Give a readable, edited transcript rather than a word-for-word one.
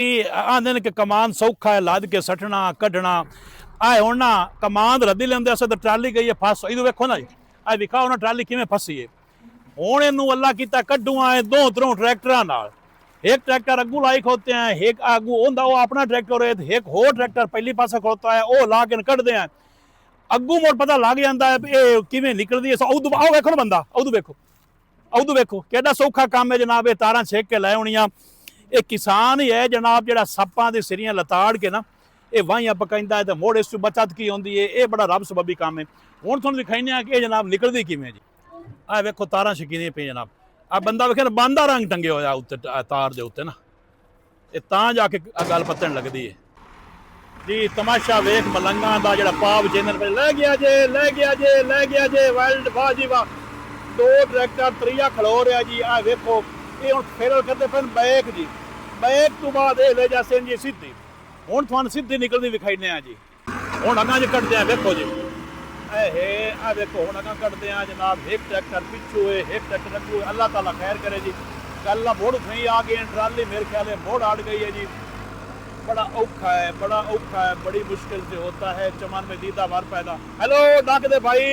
आंदे ने कि कमान सौखा है लाद के सटना कढ़ना आए हुण ना कमान रद्दी लेंदे अस तो ट्राली गई है फस इधर वेखो ना जी आ दिखाओ ना ट्राली किवें फसी है हुण इनू अल्लाह कीता कड्डू आए दो त्रों ट्रैक्टरां नाल एक ट्रैक्टर अग्गू लाई खोते हैं एक आगू होंदा वो अपना ट्रैक्टर है एक होर ट्रैक्टर पहली पासे खोता है वो ला के कढ़दे हैं अग्गू मुड़ पता लग जाता है ये किवें निकलदी है उदू आओ वेखो ना बंदा उदू वेखो केड़ा सौखा काम है जनाब ये तारां छेक के लै होणियां ये किसान ही है जनाब जिहड़ा सप्पां दे सिरियां लताड़ के ना ये वाहियां पकाइंदा है तो मुड़ इस बचत की होंदी है ये बड़ा रब सबबी काम है हुण तुहानूं दिखाइने आ कि ये जनाब निकलदी किवें जी आ वेखो तारां छकीने पे जनाब आ बंदा वेखे ना बांदा रंग टंगे होया उत्ते तार दे उत्ते ना ये तां जाके गल पत्तन लगदी है जी तमाशा वेख मलंगा दा जिहड़ा पाव चैनल पे लै गया जे वाइल्ड वाह जी वाह दो ट्रैक्टर त्रीया खड़ो रहा जी आ वेखो ये हुण फेरल करते पे बैक जी बैक तो बाद ये ले जासे जी सीधी हुण तुहानूं सीधी निकलदी विखाइने आ जी हुण अगां ज कटदे आ वेखो जी आ देखो हुण अगां कटदे आ जनाब एक ट्रैक्टर पिछू है एक ट्रैक्टर अगू अल्लाह ताला खैर करे जी कल मोड़ नहीं आ गए ट्राली मेरे ख्याल है मोड़ अड़ गई है जी बड़ा औखा है बड़ी मुश्किल से होता है चमन में दीदा वार पैदा हेलो डाक दे भाई